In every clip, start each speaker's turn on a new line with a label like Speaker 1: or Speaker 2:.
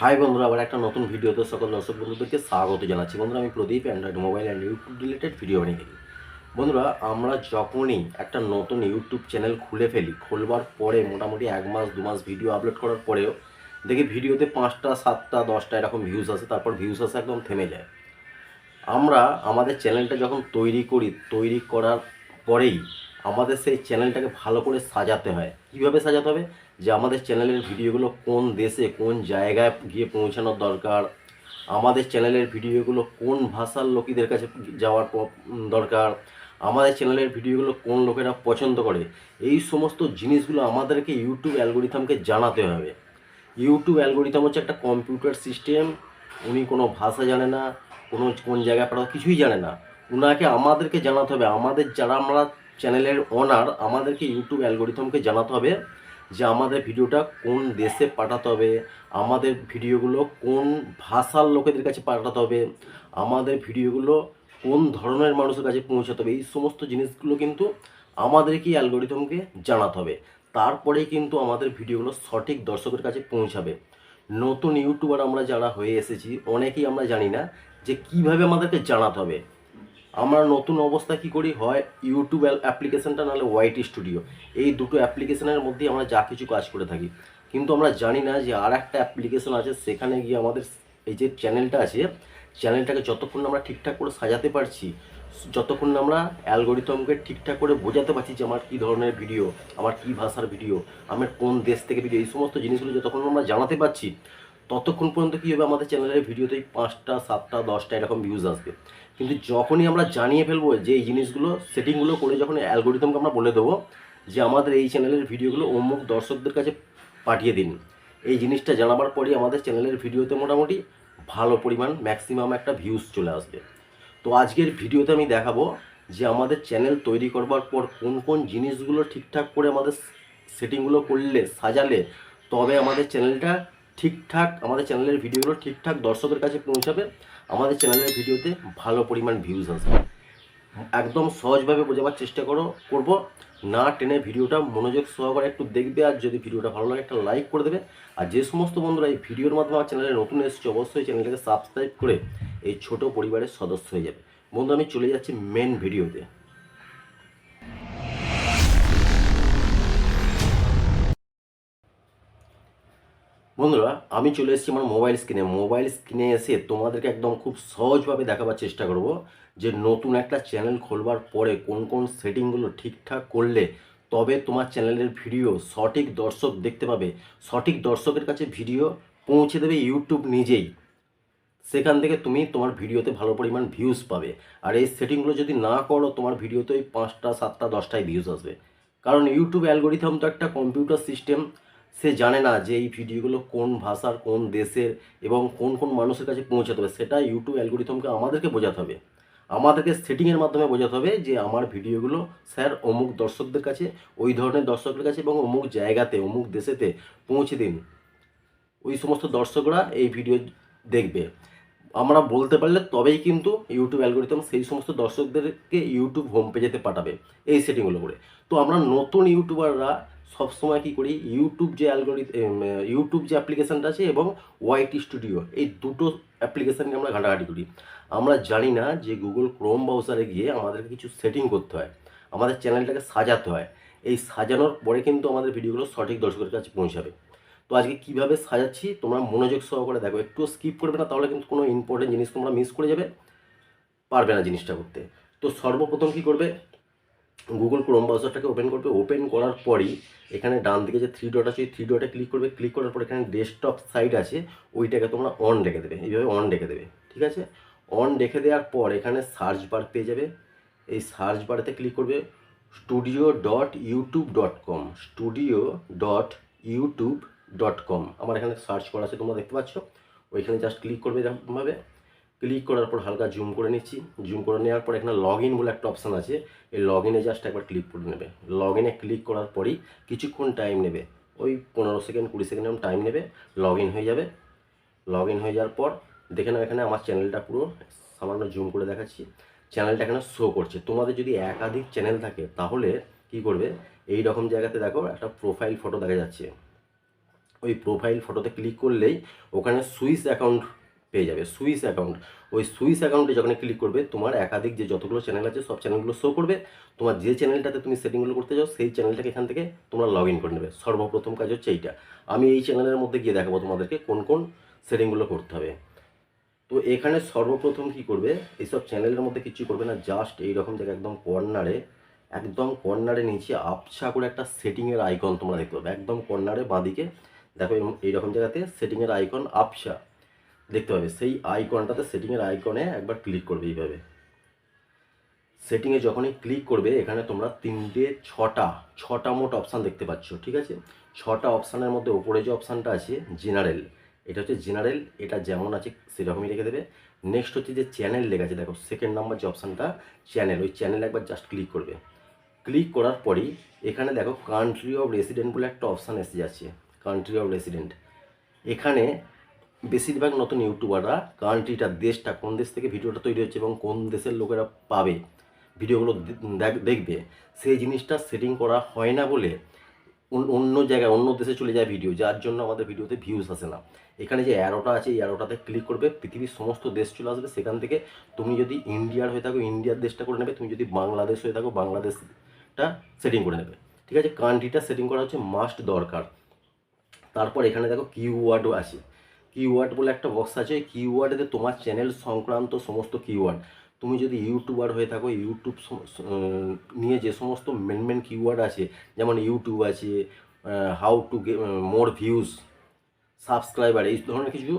Speaker 1: High বন্ধুরা, আবার একটা নতুন ভিডিওতে সকল দর্শক বন্ধুদেরকে স্বাগত জানাচ্ছি। বন্ধুরা, আমি Pradip, Android mobile and YouTube related video বানিয়ে থাকি। বন্ধুরা, আমরা যখনই একটা নতুন ইউটিউব চ্যানেল খুলে ফেলি, খোলবার পরে মোটামুটি 1 মাস 2 মাস ভিডিও আপলোড করার পরেও দেখি ভিডিওতে 5টা 7টা 10টা এরকম ভিউজ আসে, তারপর ভিউজ আসে একদম থেমে যায়। আমরা আমাদের চ্যানেলটা যখন তৈরি করার পরেই আমাদের সেই চ্যানেলটাকে ভালো করে সাজাতে হয়। কীভাবে সাজাতে হবে? যে আমাদের চ্যানেলের ভিডিওগুলো কোন দেশে কোন জায়গায় গিয়ে পৌঁছানোর দরকার, আমাদের চ্যানেলের ভিডিওগুলো কোন ভাষার লোকেদের কাছে যাওয়ার দরকার, আমাদের চ্যানেলের ভিডিওগুলো কোন লোকেরা পছন্দ করে, এই সমস্ত জিনিসগুলো আমাদেরকে ইউটিউব অ্যালগোরিথমকে জানাতে হবে। ইউটিউব অ্যালগোরিথম হচ্ছে একটা কম্পিউটার সিস্টেম। উনি কোনো ভাষা জানে না, কোন জায়গায় পড়া কিছুই জানে না। উনাকে আমাদেরকে জানাতে হবে, আমাদের যারা আমরা চ্যানেলের ওনার, আমাদেরকে ইউটিউব অ্যালগোরিথমকে জানাতে হবে যে আমাদের ভিডিওটা কোন দেশে পাঠাতে হবে, আমাদের ভিডিওগুলো কোন ভাষার লোকেদের কাছে পাঠাতে হবে, আমাদের ভিডিওগুলো কোন ধরনের মানুষের কাছে পৌঁছাতে হবে। এই সমস্ত জিনিসগুলো কিন্তু আমাদেরকেই অ্যালগোরিথমকে জানাতে হবে। তারপরেই কিন্তু আমাদের ভিডিওগুলো সঠিক দর্শকের কাছে পৌঁছাবে। নতুন ইউটিউবার আমরা যারা হয়ে এসেছি, অনেকেই আমরা জানি না যে কিভাবে আমাদেরকে জানাতে হবে। আমরা নতুন অবস্থায় কী করি, হয় ইউটিউব অ্যাপ্লিকেশানটা নাহলে ওয়াইটি স্টুডিও, এই দুটো অ্যাপ্লিকেশানের মধ্যেই আমরা যা কিছু কাজ করে থাকি। কিন্তু আমরা জানি না যে আর একটা অ্যাপ্লিকেশান আছে, সেখানে গিয়ে আমাদের এই যে চ্যানেলটা আছে, চ্যানেলটাকে যতক্ষণ আমরা ঠিকঠাক করে সাজাতে পারছি, যতক্ষণ আমরা অ্যালগোরিথমকে ঠিকঠাক করে বোঝাতে পারছি যে আমার কী ধরনের ভিডিও, আমার কী ভাষার ভিডিও, আমার কোন দেশ থেকে ভিডিও, এই সমস্ত জিনিসগুলো যতক্ষণ আমরা জানাতে পারছি, ততক্ষণ পর্যন্ত কী হবে, আমাদের চ্যানেলের ভিডিওতেই 5টা 7টা 10টা এরকম ভিউজ আসবে। কিন্তু যখনই আমরা জানিয়ে ফেলবো যে এই জিনিসগুলো সেটিংগুলো করে, যখন অ্যালগোরিথমকে আমরা বলে দেবো যে আমাদের এই চ্যানেলের ভিডিওগুলো অমুক দর্শকদের কাছে পাঠিয়ে দিন, এই জিনিসটা জানাবার পরই আমাদের চ্যানেলের ভিডিওতে মোটামুটি ভালো পরিমাণ ম্যাক্সিমাম একটা ভিউজ চলে আসবে। তো আজকের ভিডিওতে আমি দেখাবো যে আমাদের চ্যানেল তৈরি করবার পর কোন কোন জিনিসগুলো ঠিকঠাক করে আমাদের সেটিংগুলো করলে, সাজালে, তবে আমাদের চ্যানেলটা ঠিকঠাক, আমাদের চ্যানেলের ভিডিওগুলো ঠিকঠাক দর্শকের কাছে পৌঁছাবে, আমাদের চ্যানেলের ভিডিওতে ভালো পরিমাণ ভিউজ আসবে। একদম সহজভাবে বোঝাবার চেষ্টা করব, না টেনে ভিডিওটা মনোযোগ সহকারে একটু দেখবে। আর যদি ভিডিওটা ভালো লাগে একটা লাইক করে দেবে। আর যে সমস্ত বন্ধুরা এই ভিডিওর মাধ্যমে আমার চ্যানেলে নতুন এসেছে, অবশ্যই চ্যানেলটাকে সাবস্ক্রাইব করে এই ছোট পরিবারের সদস্য হয়ে যাবে। বন্ধু, আমি চলে যাচ্ছি মেন ভিডিওতে। বন্ধুরা, আমি চলে এসেছি আমার মোবাইল স্ক্রিনে এসে তোমাদেরকে একদম খুব সহজভাবে দেখাবার চেষ্টা করব যে নতুন একটা চ্যানেল খোলবার পরে কোন কোন সেটিংগুলো ঠিকঠাক করলে তবে তোমার চ্যানেলের ভিডিও সঠিক দর্শক দেখতে পাবে, সঠিক দর্শকের কাছে ভিডিও পৌঁছে দেবে ইউটিউব নিজেই। সেখান থেকে তুমি তোমার ভিডিওতে ভালো পরিমাণ ভিউজ পাবে। আর এই সেটিংগুলো যদি না করো, তোমার ভিডিওতে ওই 5টা 7টা 10টায় ভিউজ আসবে। কারণ ইউটিউব অ্যালগোরিথম তো একটা কম্পিউটার সিস্টেম, সে জানে না যে এই ভিডিওগুলো কোন ভাষার, কোন দেশের এবং কোন কোন মানুষের কাছে পৌঁছাতে হবে। সেটা ইউটিউব অ্যালগোরিথমকে আমাদেরকে বোঝাতে হবে, আমাদেরকে সেটিংয়ের মাধ্যমে বোঝাতে হবে যে আমার ভিডিওগুলো স্যার অমুক দর্শকদের কাছে, ওই ধরনের দর্শকদের কাছে এবং অমুক জায়গাতে, অমুক দেশেতে পৌঁছে দিন। ওই সমস্ত দর্শকরা এই ভিডিও দেখবে। আমরা বলতে পারলে তবেই কিন্তু ইউটিউব অ্যালগোরিথম সেই সমস্ত দর্শকদেরকে ইউটিউব হোম পেজেতে পাঠাবে এই সেটিংগুলো করে। তো আমরা নতুন ইউটিউবাররা সবসময় কী করি, ইউটিউব যে অ্যাপ্লিকেশানটা আছে এবং ওয়াইটি স্টুডিও, এই দুটো অ্যাপ্লিকেশান নিয়ে আমরা ঘাঁটাঘাঁটি করি। আমরা জানি না যে গুগল ক্রোম ব্রাউজারে গিয়ে আমাদেরকে কিছু সেটিং করতে হয়, আমাদের চ্যানেলটাকে সাজাতে হয়। এই সাজানোর পরে কিন্তু আমাদের ভিডিওগুলো সঠিক দর্শকের কাছে পৌঁছাবে। তো আজকে কীভাবে সাজাচ্ছি তোমরা মনোযোগ সহকারে দেখো, একটু স্কিপ করবে না, তাহলে কিন্তু কোনো ইম্পর্টেন্ট জিনিস তোমরা মিস করে যাবে, পারবে না জিনিসটা করতে। তো সর্বপ্রথম কী করবে, গুগল ক্রোম ব্রাউজারটাকে ওপেন করবে। ওপেন করার পরই এখানে ডান দিকে যে 3 ডট আছে, এই 3 ডটে ক্লিক করবে। ক্লিক করার পর এখানে ডেস্কটপ সাইট আছে, ওইটাকে তোমরা অন রেখে দেবে, এইভাবে অন রেখে দেবে। ঠিক আছে, অন রেখে দেওয়ার পর এখানে সার্চ বার পেয়ে যাবে। এই সার্চ বারেতে ক্লিক করবে studio.youtube.com, studio.youtube.com। আমার এখানে সার্চ করা আছে, তোমরা দেখতে পাচ্ছ। ওইখানে জাস্ট ক্লিক করবে এরকমভাবে। ক্লিক করার পর হালকা জুম করে নিচ্ছি। জুম করে নেওয়ার পর এখানে লগ ইন বলে একটা অপশান আছে, এই লগ ইনে জাস্ট একবার ক্লিক করে নেবে। লগ ইনে ক্লিক করার পরই কিছুক্ষণ টাইম নেবে, ওই 15 সেকেন্ড 20 সেকেন্ড এরকম টাইম নেবে, লগ ইন হয়ে যাবে। লগ ইন হয়ে যাওয়ার পর দেখে নাও এখানে আমার চ্যানেলটা পুরো সামান্য জুম করে দেখাচ্ছি, চ্যানেলটা এখানে শো করছে। তোমাদের যদি একাধিক চ্যানেল থাকে তাহলে কি করবে, এই রকম জায়গাতে দেখো একটা প্রোফাইল ফটো দেখা যাচ্ছে, ওই প্রোফাইল ফটোতে ক্লিক করলেই ওখানে সুইস অ্যাকাউন্ট পেয়ে যাবে, সুইস অ্যাকাউন্ট। ওই সুইস অ্যাকাউন্টে যখন ক্লিক করবে তোমার একাধিক যে যতগুলো চ্যানেল আছে সব চ্যানেলগুলো শো করবে। তোমার যে চ্যানেলটাতে তুমি সেটিংগুলো করতে চাও সেই চ্যানেলটাকে এখান থেকে তোমরা লগ ইন করে নেবে। সর্বপ্রথম কাজ হচ্ছে এইটা। আমি এই চ্যানেলের মধ্যে গিয়ে দেখাবো তোমাদেরকে কোন কোন সেটিংগুলো করতে হবে। তো এখানে সর্বপ্রথম কি করবে, এইসব চ্যানেলের মধ্যে কিছু করবে না, জাস্ট এইরকম জায়গায় একদম কর্নারে নিচে আবছা করে একটা সেটিংয়ের আইকন তোমরা দেখতে পাবে। একদম কর্নারে বাঁদিকে দেখো এইরকম জায়গাতে সেটিংয়ের আইকন আবছা দেখতে পাবে। সেই আইকনটাতে সেটিংয়ের আইকনে একবার ক্লিক করবে। এইভাবে সেটিংয়ে যখনই ক্লিক করবে এখানে তোমরা ছটা মোট অপশান দেখতে পাচ্ছ, ঠিক আছে। ছটা অপশানের মধ্যে ওপরে যে অপশানটা আছে জেনারেল, এটা হচ্ছে জেনারেল, এটা যেমন আছে সেরকমই রেখে দেবে। নেক্সট হচ্ছে যে চ্যানেল লেখা আছে, দেখো সেকেন্ড নাম্বার যে অপশানটা চ্যানেল, ওই চ্যানেল একবার জাস্ট ক্লিক করবে। ক্লিক করার পরই এখানে দেখো কান্ট্রি অফ রেসিডেন্ট বলে একটা অপশান এসে যাচ্ছে, কান্ট্রি অফ রেসিডেন্ট। এখানে বেশিরভাগ নতুন ইউটিউবাররা কান্ট্রিটা, দেশটা, কোন দেশ থেকে ভিডিওটা তৈরি হচ্ছে এবং কোন দেশের লোকেরা পাবে ভিডিওগুলো দেখবে, সেই জিনিসটা সেটিং করা হয় না বলে অন্য জায়গায় অন্য দেশে চলে যায় ভিডিও, যার জন্য আমাদের ভিডিওতে ভিউজ আসে না। এখানে যে অ্যারোটা আছে এই অ্যারোটাতে ক্লিক করবে, পৃথিবীর সমস্ত দেশ চলে আসবে। সেখান থেকে তুমি যদি ইন্ডিয়ার হয়ে থাকো ইন্ডিয়ার দেশটা করে নেবে, তুমি যদি বাংলাদেশ হয়ে থাকো বাংলাদেশটা সেটিং করে নেবে, ঠিক আছে। কান্ট্রিটা সেটিং করা হচ্ছে মাস্ট দরকার। তারপর এখানে দেখো কিওয়ার্ডও আছে, কিওয়ার্ড বলে একটা বক্স আছে। এই কিওয়ার্ডেতে তোমার চ্যানেল সংক্রান্ত সমস্ত কিওয়ার্ড, তুমি যদি ইউটিউবার হয়ে থাকো ইউটিউব নিয়ে যে সমস্ত মেন কিওয়ার্ড আছে, যেমন ইউটিউব আছে, how two more views, subscriber, এই ধরনের কিছু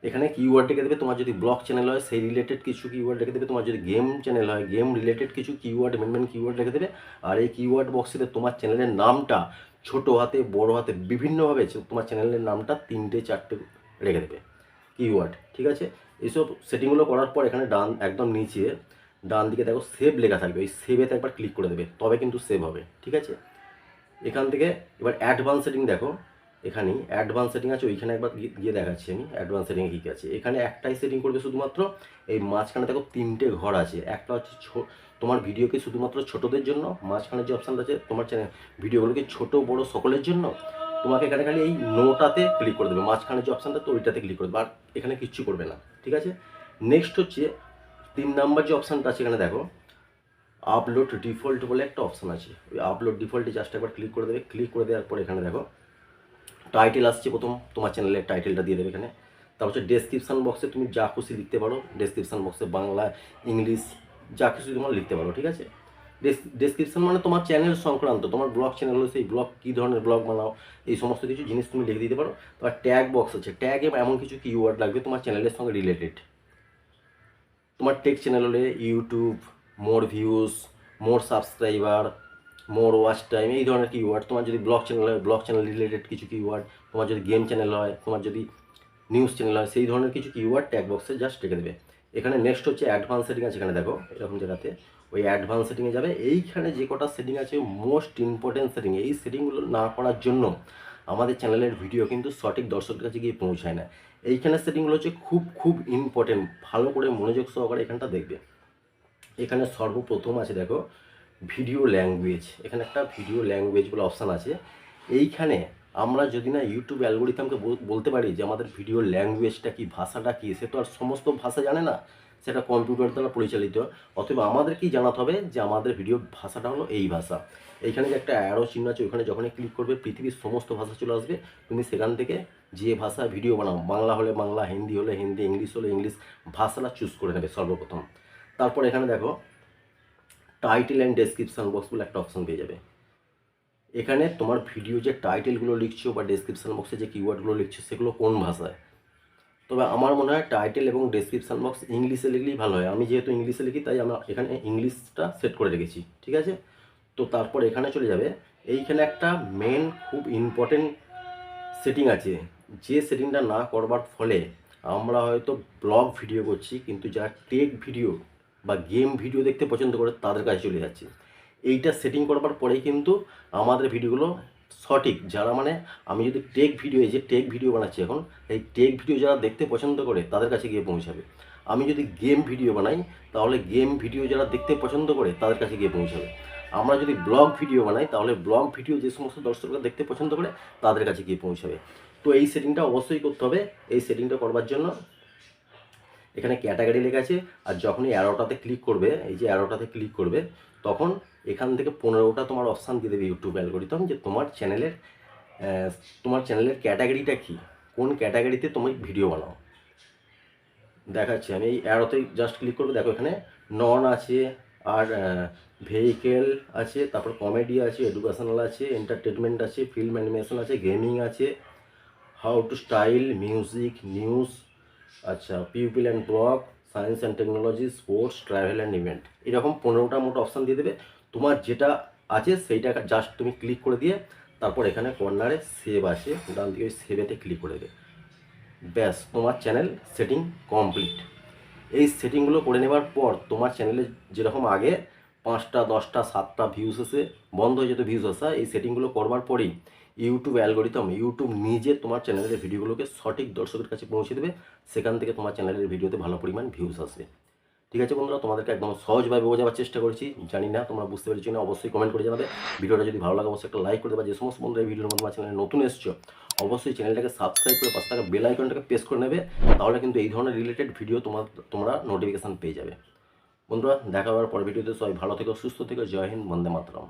Speaker 1: এখানে কিওয়ার্ড রেখে দেবে। তোমার যদি ব্লগ চ্যানেল হয় সেই রিলেটেড কিছু কিওয়ার্ড রেখে দেবে। তোমার যদি গেম চ্যানেল হয় গেম রিলেটেড কিছু কিওয়ার্ড, মেন কিওয়ার্ড রেখে দেবে। আর এই কিওয়ার্ড বক্সেতে তোমার চ্যানেলের নামটা ছোট হাতে বড় হাতে বিভিন্নভাবে তোমার চ্যানেলের নামটা 3-4টে রেখে দেবে কিওয়ার্ড, ঠিক আছে। এইসব সেটিংগুলো করার পর এখানে একদম নিচে ডান দিকে দেখো সেভ লেখা থাকবে, ওই সেভেতে একবার ক্লিক করে দেবে, তবে কিন্তু সেভ হবে, ঠিক আছে। এখান থেকে এবার অ্যাডভান্স সেটিং দেখো, এখানেই অ্যাডভান্স সেটিং আছে, ওইখানে একবার গিয়ে দেখাচ্ছি আমি অ্যাডভান্স সেটিংয়ে কী কী আছে। এখানে একটাই সেটিং করবে শুধুমাত্র, এই মাঝখানে দেখো 3টে ঘর আছে। একটা হচ্ছে তোমার ভিডিওকে শুধুমাত্র ছোটোদের জন্য, মাঝখানে যে অপশানটা আছে তোমার চ্যানেল ভিডিওগুলোকে ছোটো বড়ো সকলের জন্য। তোমাকে এখানে খালি এই নোটাতে ক্লিক করে দেবে, মাঝখানে যে অপশানটা তো ওইটাতে ক্লিক করে দেবে, আর এখানে কিচ্ছু করবে না, ঠিক আছে। নেক্সট হচ্ছে 3 নাম্বার যে অপশানটা আছে এখানে দেখো আপলোড ডিফল্ট বলে একটা অপশান আছে। ওই আপলোড ডিফল্টে জাস্ট একবার ক্লিক করে দেবে। ক্লিক করে দেওয়ার পর এখানে দেখো টাইটেল আসছে, প্রথম তোমার চ্যানেলের টাইটেলটা দিয়ে দেবে এখানে। তারপর হচ্ছে ডেসক্রিপশান বক্সে তুমি যা খুশি লিখতে পারো, ডেসক্রিপশান বক্সে বাংলা ইংলিশ যা কিছু তোমার লিখতে পারো, ঠিক আছে। ডেসক্রিপশান মানে তোমার চ্যানেল সংক্রান্ত, তোমার ব্লগ চ্যানেল হলে সেই ব্লগ কী ধরনের ব্লগ বানাও এই সমস্ত কিছু জিনিস তুমি লিখে দিতে পারো। তারপর ট্যাগ বক্স আছে, ট্যাগে এমন কিছু কিওয়ার্ড লাগবে তোমার চ্যানেলের সঙ্গে রিলেটেড। তোমার টেক চ্যানেল হলে ইউটিউব, মোর ভিউজ, মোর সাবস্ক্রাইবার, মোর ওয়াচ টাইম, এই ধরনের কিওয়ার্ড। তোমার যদি ব্লগ চ্যানেল হয় ব্লগ চ্যানেল রিলেটেড কিছু কিওয়ার্ড, তোমার যদি গেম চ্যানেল হয়, তোমার যদি নিউজ চ্যানেল হয়, সেই ধরনের কিছু কিওয়ার্ড ট্যাগ বক্সে জাস্ট রেখে দেবে। এখানে নেক্সট হচ্ছে অ্যাডভান্স সেটিং আছে, এখানে দেখো এরকম জায়গাতে ওই অ্যাডভান্স সেটিংয়ে যাবে। এইখানে যে কটা সেটিং আছে মোস্ট ইম্পর্টেন্ট সেটিং, এই সেটিংগুলো না করার জন্য আমাদের চ্যানেলের ভিডিও কিন্তু সঠিক দর্শকের কাছে গিয়ে পৌঁছায় না। এইখানে সেটিংগুলো হচ্ছে খুব খুব ইম্পর্টেন্ট, ভালো করে মনোযোগ সহকারে এখানটা দেখবে। এখানে সর্বপ্রথম আছে দেখো ভিডিও ল্যাঙ্গুয়েজ, এখানে একটা ভিডিও ল্যাঙ্গুয়েজ বলে অপশান আছে। এইখানে আমরা যদি না ইউটিউব অ্যালগোরিদমকে বলতে পারি যে আমাদের ভিডিও ল্যাঙ্গুয়েজটা কি, ভাষাটা কী, সে তো আর সমস্ত ভাষা জানে না, সেটা কম্পিউটার দ্বারা পরিচালিত। অথবা আমাদের কি জানাতে হবে যে আমাদের ভিডিও ভাষাটা হলো এই ভাষা। এইখানে যে একটা অ্যারো চিহ্ন আছে ওখানে যখনই ক্লিক করবে পৃথিবীর সমস্ত ভাষা চলে আসবে। তুমি সেখান থেকে যে ভাষা ভিডিও বানাও, বাংলা হলে বাংলা, হিন্দি হলে হিন্দি, ইংলিশ হলে ইংলিশ, ভাষাটা চুজ করে নেবে সর্বপ্রথম। তারপর এখানে দেখো টাইটেল অ্যান্ড ডেসক্রিপশান বক্স বলে একটা অপশান পেয়ে যাবে। এখানে তোমার ভিডিও যে টাইটেলগুলো লিখছো বা ডেসক্রিপশান বক্সে যে কিওয়ার্ডগুলো লিখছো সেগুলো কোন ভাষায়। তবে আমার মনে হয় টাইটেল এবং ডেসক্রিপশান বক্স ইংলিশে লিখলেই ভালো হয়। আমি যেহেতু ইংলিশে লিখি তাই আমরা এখানে ইংলিশটা সেট করে রেখেছি, ঠিক আছে। তো তারপর এখানে চলে যাবে, এইখানে একটা মেন খুব ইম্পর্টেন্ট সেটিং আছে, যে সেটিংটা না করবার ফলে আমরা হয়তো ব্লগ ভিডিও করছি কিন্তু যারা টেক ভিডিও বা গেম ভিডিও দেখতে পছন্দ করে তাদের কাছে চলে যাচ্ছে। এইটা সেটিং করবার পরেই কিন্তু আমাদের ভিডিওগুলো সঠিক, যারা মানে আমি যদি টেক ভিডিও, এই যে টেক ভিডিও বানাচ্ছি এখন, এই টেক ভিডিও যারা দেখতে পছন্দ করে তাদের কাছে গিয়ে পৌঁছাবে। আমি যদি গেম ভিডিও বানাই তাহলে গেম ভিডিও যারা দেখতে পছন্দ করে তাদের কাছে গিয়ে পৌঁছাবে। আমরা যদি ব্লগ ভিডিও বানাই তাহলে ব্লগ ভিডিও যে সমস্ত দর্শকরা দেখতে পছন্দ করে তাদের কাছে গিয়ে পৌঁছাবে। তো এই সেটিংটা অবশ্যই করতে হবে। এই সেটিংটা করবার জন্য এখানে ক্যাটাগরি লেখা আছে, আর যখনই অ্যারোটাতে ক্লিক করবে, এই যে অ্যারোটাতে ক্লিক করবে, তখন এখান থেকে 15টা তোমার অপশান দিয়ে দেবে ইউটিউব অ্যালগরিদম যে তোমার চ্যানেলের ক্যাটাগরিটা কী, কোন ক্যাটাগরিতে তুমি ভিডিও বানাও। দেখাচ্ছি আমি, এই অ্যারোতে জাস্ট ক্লিক করবে, দেখো এখানে নন আছে, আর ভেহিকেল আছে, তারপর কমেডি আছে, এডুকেশনাল আছে, এন্টারটেনমেন্ট আছে, ফিল্ম অ্যানিমেশন আছে, গেমিং আছে, how to style, music, news, আচ্ছা people and blog, science and technology, sports, travel and event, এরকম 15টা মোট অপশান দিয়ে দেবে। তোমার যেটা আছে সেইটা জাস্ট তুমি ক্লিক করে দিয়ে তারপর এখানে কর্নারে সেভ আছে, ডান দিকে ওই সেভেতে ক্লিক করে দেবে। ব্যাস, তোমার চ্যানেল সেটিং কমপ্লিট। এই সেটিংগুলো করে নেবার পর তোমার চ্যানেলে যেরকম আগে 5টা 10টা 7টা ভিউজ এসে বন্ধ হয়ে যেত ভিউজ আসা, এই সেটিংগুলো করবার পরেই ইউটিউব অ্যালগরিদম, ইউটিউব নিজে তোমার চ্যানেলের ভিডিওগুলোকে সঠিক দর্শকের কাছে পৌঁছে দেবে, সেখান থেকে তোমার চ্যানেলের ভিডিওতে ভালো পরিমাণ ভিউজ আসবে। ঠিক আছে বন্ধুরা, তোমাদেরকে একদম সহজভাবে বোঝাবার চেষ্টা করেছি, জানি না তোমরা বুঝতে পেরেছি না, অবশ্যই কমেন্ট করে জানাবে। ভিডিওটা যদি ভালো লাগে অবশ্যই একটা লাইক করে দেবে। যে সমস্ত বন্ধুরা এই ভিডিওর মধ্যে আমার চ্যানেলে নতুন এসছো, অবশ্যই চ্যানেলটাকে সাবস্ক্রাইব করে পাশে থাকা বেল আইকনটাকে প্রেস করে নেবে, তাহলে কিন্তু এই ধরনের রিলেটেড ভিডিও তোমরা নোটিফিকেশান পেয়ে যাবে। বন্ধুরা, দেখা হওয়ার পর ভিডিওতে সবাই ভালো থেকো, সুস্থ থেকো, জয় হিন্দ, বন্দে মাতরম।